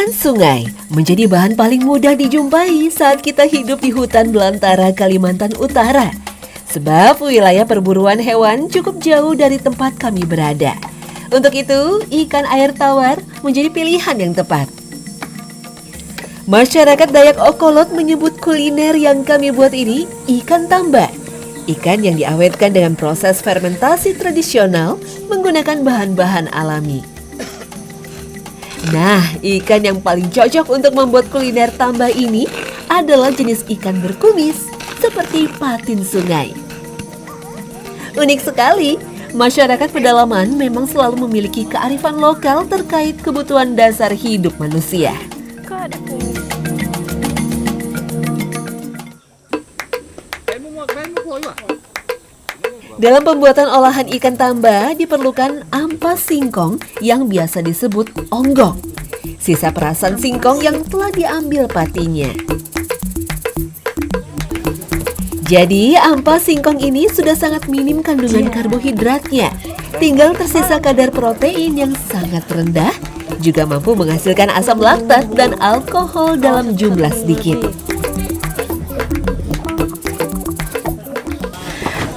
Ikan sungai menjadi bahan paling mudah dijumpai saat kita hidup di hutan belantara Kalimantan Utara. Sebab wilayah perburuan hewan cukup jauh dari tempat kami berada. Untuk itu, ikan air tawar menjadi pilihan yang tepat. Masyarakat Dayak Okolot menyebut kuliner yang kami buat ini ikan tamba. Ikan yang diawetkan dengan proses fermentasi tradisional menggunakan bahan-bahan alami. Nah, ikan yang paling cocok untuk membuat kuliner tamba ini adalah jenis ikan berkumis seperti patin sungai. Unik sekali, masyarakat pedalaman memang selalu memiliki kearifan lokal terkait kebutuhan dasar hidup manusia. Dalam pembuatan olahan ikan tamba diperlukan ampas singkong yang biasa disebut onggong. Sisa perasan singkong yang telah diambil patinya. Jadi ampas singkong ini sudah sangat minim kandungan karbohidratnya. Tinggal tersisa kadar protein yang sangat rendah, juga mampu menghasilkan asam laktat dan alkohol dalam jumlah sedikit.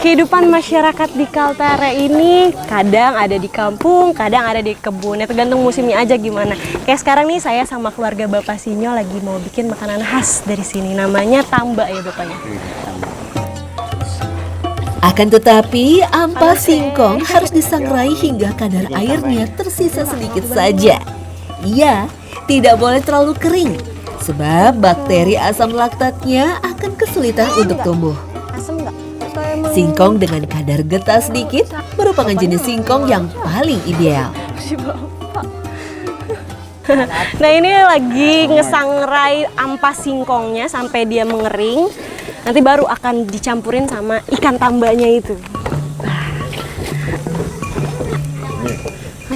Kehidupan masyarakat di Kaltara ini kadang ada di kampung, kadang ada di kebun. Ya tergantung musimnya aja gimana. Kayak sekarang nih saya sama keluarga Bapak Sinyo lagi mau bikin makanan khas dari sini. Namanya tamba ya Bapaknya. Akan tetapi ampas singkong harus disangrai hingga kadar airnya tersisa sedikit saja. Iya, tidak boleh terlalu kering. Sebab bakteri asam laktatnya akan kesulitan untuk tumbuh. Asam nggak? Singkong dengan kadar getah sedikit merupakan jenis singkong yang paling ideal. Nah ini lagi ngesangrai ampas singkongnya sampai dia mengering. Nanti baru akan dicampurin sama ikan tambanya itu.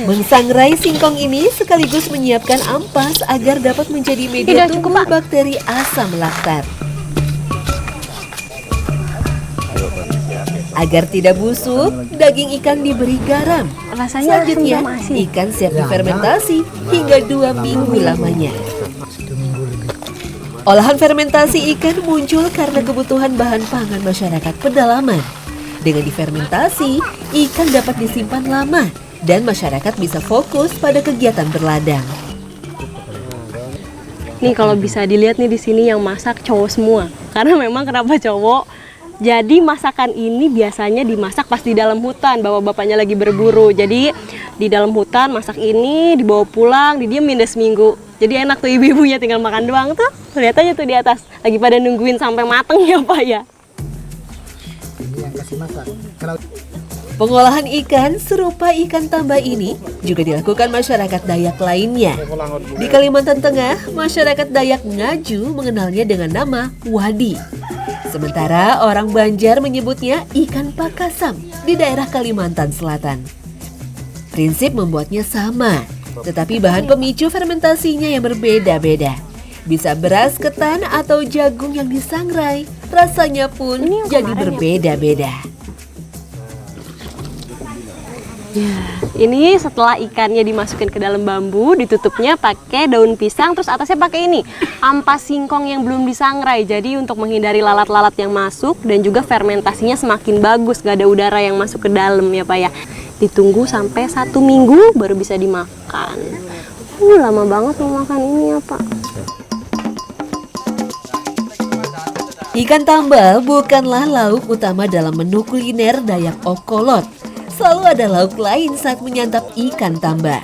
Mensangrai singkong ini sekaligus menyiapkan ampas agar dapat menjadi media tumbuh bakteri asam laktat. Agar tidak busuk, daging ikan diberi garam. Rasanya selanjutnya, ikan siap difermentasi hingga 2 minggu lamanya. Olahan fermentasi ikan muncul karena kebutuhan bahan pangan masyarakat pedalaman. Dengan difermentasi, ikan dapat disimpan lama dan masyarakat bisa fokus pada kegiatan berladang. Nih kalau bisa dilihat nih di sini yang masak cowok semua. Karena memang kenapa cowok? Jadi masakan ini biasanya dimasak pas di dalam hutan, bapak-bapaknya lagi berburu. Jadi di dalam hutan masak ini dibawa pulang, didiemin deh seminggu. Jadi enak tuh ibu-ibunya tinggal makan doang tuh. Lihat aja tuh di atas, lagi pada nungguin sampai mateng ya Pak ya. Ini yang kasih masak. Pengolahan ikan serupa ikan tamba ini juga dilakukan masyarakat Dayak lainnya. Di Kalimantan Tengah, masyarakat Dayak Ngaju mengenalnya dengan nama wadi. Sementara orang Banjar menyebutnya ikan pakasam di daerah Kalimantan Selatan. Prinsip membuatnya sama, tetapi bahan pemicu fermentasinya yang berbeda-beda. Bisa beras ketan atau jagung yang disangrai, rasanya pun jadi berbeda-beda. Ini setelah ikannya dimasukin ke dalam bambu, ditutupnya pakai daun pisang, terus atasnya pakai ini ampas singkong yang belum disangrai. Jadi untuk menghindari lalat-lalat yang masuk dan juga fermentasinya semakin bagus, gak ada udara yang masuk ke dalam ya Pak ya. Ditunggu sampai 1 minggu baru bisa dimakan. Lama banget mau makan ini ya Pak. Ikan tamba bukanlah lauk utama dalam menu kuliner Dayak Okolot. Selalu ada lauk lain saat menyantap ikan tamba.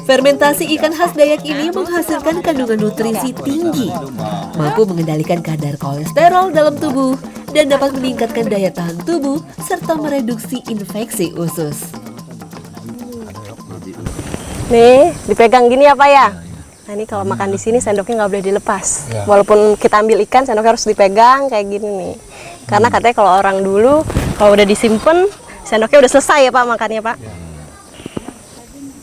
Fermentasi ikan khas Dayak ini menghasilkan kandungan nutrisi tinggi, mampu mengendalikan kadar kolesterol dalam tubuh, dan dapat meningkatkan daya tahan tubuh serta mereduksi infeksi usus. Nih, dipegang gini ya Pak ya. Nah ini kalau makan di sini sendoknya nggak boleh dilepas. Walaupun kita ambil ikan, sendoknya harus dipegang kayak gini nih. Karena katanya kalau orang dulu, kalau udah disimpan, sendoknya udah selesai ya Pak makannya Pak.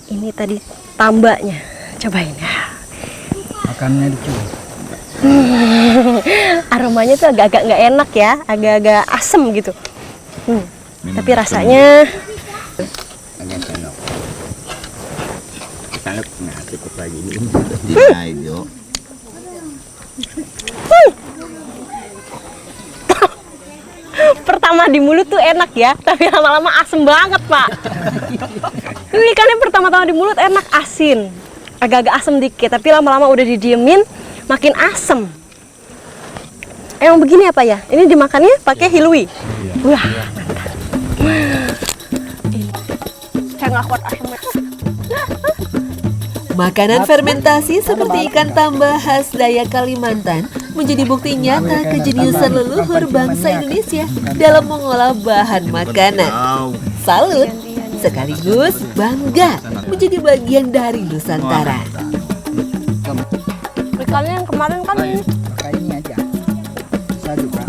Ini tadi tambanya, cobain ya. Makannya dikit. Aromanya tuh agak-agak nggak enak ya, agak-agak asem gitu. Tapi rasanya Agak sendok. banget. Nah, cukup lagi. Tidak, itu. Pertama di mulut tuh enak ya, tapi lama-lama asem banget, Pak. Ini ikannya pertama-tama di mulut enak, asin. Agak-agak asem dikit, tapi lama-lama udah didiemin makin asem. Emang begini apa ya? Ini dimakannya pakai hilwi. Wah, mantap. Saya nggak kuat asemnya. Makanan fermentasi seperti ikan tambah khas Dayak Kalimantan menjadi bukti nyata kejeniusan leluhur bangsa Indonesia dalam mengolah bahan makanan. Salut, sekaligus bangga menjadi bagian dari Nusantara. Ikannya yang kemarin kan Pakai ini aja. Bisa juga.